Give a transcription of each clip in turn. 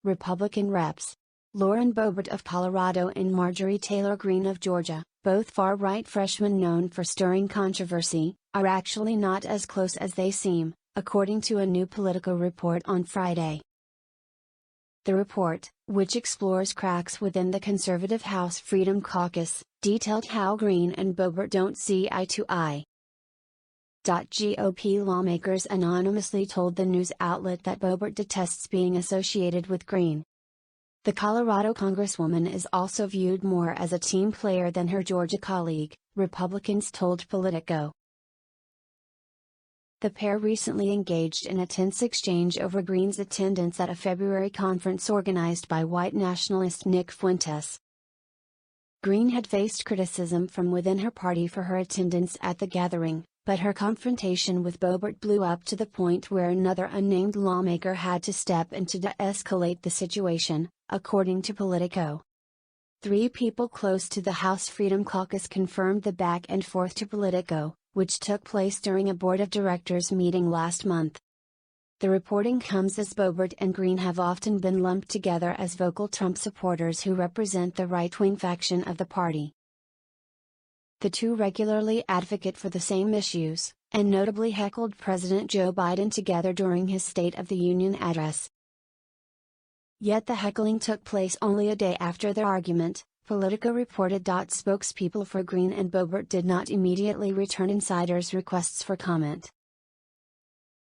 Republican reps. Lauren Boebert of Colorado and Marjorie Taylor Greene of Georgia, both far-right freshmen known for stirring controversy, are actually not as close as they seem, according to a new Politico report on Friday. The report, which explores cracks within the conservative House Freedom Caucus, detailed how Greene and Boebert don't see eye to eye. GOP lawmakers anonymously told the news outlet that Boebert detests being associated with Greene. The Colorado congresswoman is also viewed more as a team player than her Georgia colleague, Republicans told Politico. The pair recently engaged in a tense exchange over Greene's attendance at a February conference organized by white nationalist Nick Fuentes. Greene had faced criticism from within her party for her attendance at the gathering, but her confrontation with Boebert blew up to the point where another unnamed lawmaker had to step in to de-escalate the situation, according to Politico. 3 people close to the House Freedom Caucus confirmed the back and forth to Politico, which took place during a board of directors meeting last month. The reporting comes as Boebert and Greene have often been lumped together as vocal Trump supporters who represent the right-wing faction of the party. The two regularly advocate for the same issues, and notably heckled President Joe Biden together during his State of the Union address. Yet the heckling took place only a day after their argument, Politico reported. Spokespeople for Greene and Boebert did not immediately return insiders' requests for comment.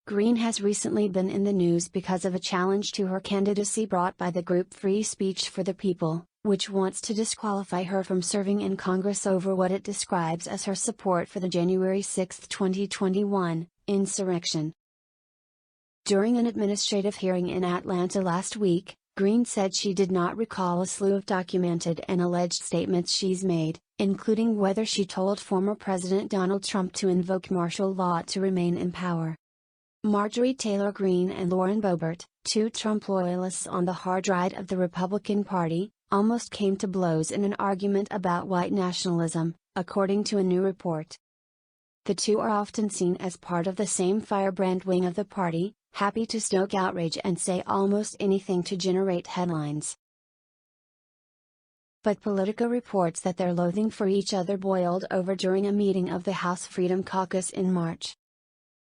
Greene has recently been in the news because of a challenge to her candidacy brought by the group Free Speech for the People, which wants to disqualify her from serving in Congress over what it describes as her support for the January 6, 2021, insurrection. During an administrative hearing in Atlanta last week, Greene said she did not recall a slew of documented and alleged statements she's made, including whether she told former President Donald Trump to invoke martial law to remain in power. Marjorie Taylor Greene and Lauren Boebert, 2 Trump loyalists on the hard right of the Republican Party, almost came to blows in an argument about white nationalism, according to a new report. The two are often seen as part of the same firebrand wing of the party, happy to stoke outrage and say almost anything to generate headlines. But Politico reports that their loathing for each other boiled over during a meeting of the House Freedom Caucus in March.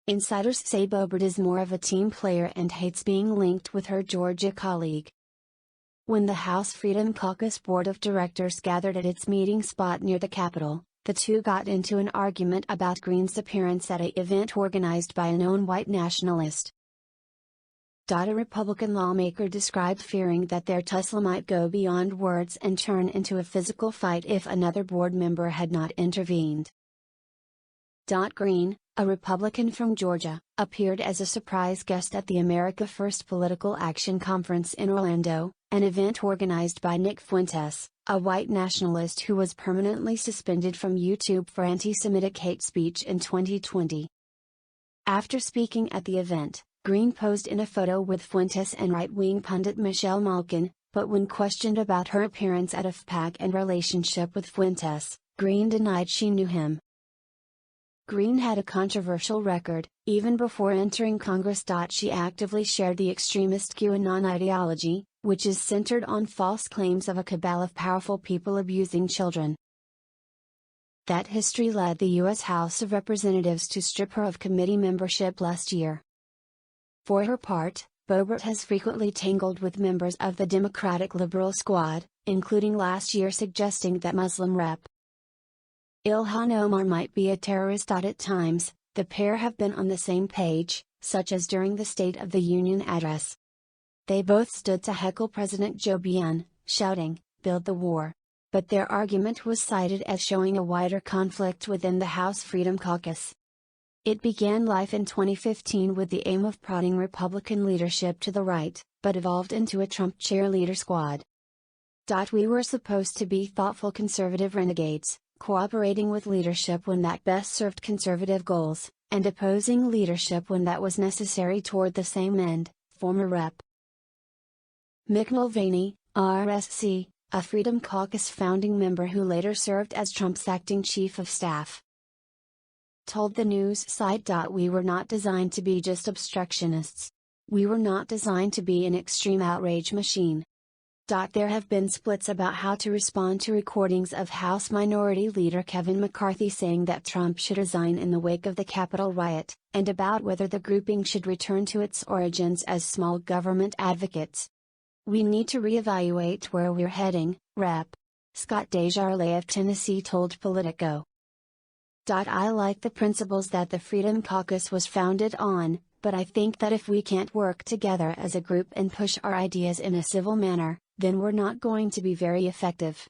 Insiders say Boebert is more of a team player and hates being linked with her Georgia colleague. When the House Freedom Caucus Board of Directors gathered at its meeting spot near the Capitol, the two got into an argument about Greene's appearance at an event organized by a known white nationalist. A Republican lawmaker described fearing that their tussle might go beyond words and turn into a physical fight if another board member had not intervened. Greene, a Republican from Georgia, appeared as a surprise guest at the America First Political Action Conference in Orlando, an event organized by Nick Fuentes, a white nationalist who was permanently suspended from YouTube for anti-Semitic hate speech in 2020. After speaking at the event, Greene posed in a photo with Fuentes and right-wing pundit Michelle Malkin, but when questioned about her appearance at a FPAC and relationship with Fuentes, Greene denied she knew him. Greene had a controversial record, even before entering Congress. She actively shared the extremist QAnon ideology, which is centered on false claims of a cabal of powerful people abusing children. That history led the U.S. House of Representatives to strip her of committee membership last year. For her part, Boebert has frequently tangled with members of the Democratic Liberal Squad, including last year suggesting that Muslim Rep. Ilhan Omar might be a terrorist. At times, the pair have been on the same page, such as during the State of the Union address. They both stood to heckle President Joe Biden, shouting, "Build the war." But their argument was cited as showing a wider conflict within the House Freedom Caucus. It began life in 2015 with the aim of prodding Republican leadership to the right, but evolved into a Trump cheerleader squad. We were supposed to be thoughtful conservative renegades, cooperating with leadership when that best served conservative goals, and opposing leadership when that was necessary toward the same end, former Rep. Mick Mulvaney, RSC, a Freedom Caucus founding member who later served as Trump's acting chief of staff, told the news site. We were not designed to be just obstructionists. We were not designed to be an extreme outrage machine. There have been splits about how to respond to recordings of House Minority Leader Kevin McCarthy saying that Trump should resign in the wake of the Capitol riot, and about whether the grouping should return to its origins as small government advocates. We need to reevaluate where we're heading, Rep. Scott Desjardins of Tennessee told Politico. I like the principles that the Freedom Caucus was founded on, but I think that if we can't work together as a group and push our ideas in a civil manner, then we're not going to be very effective.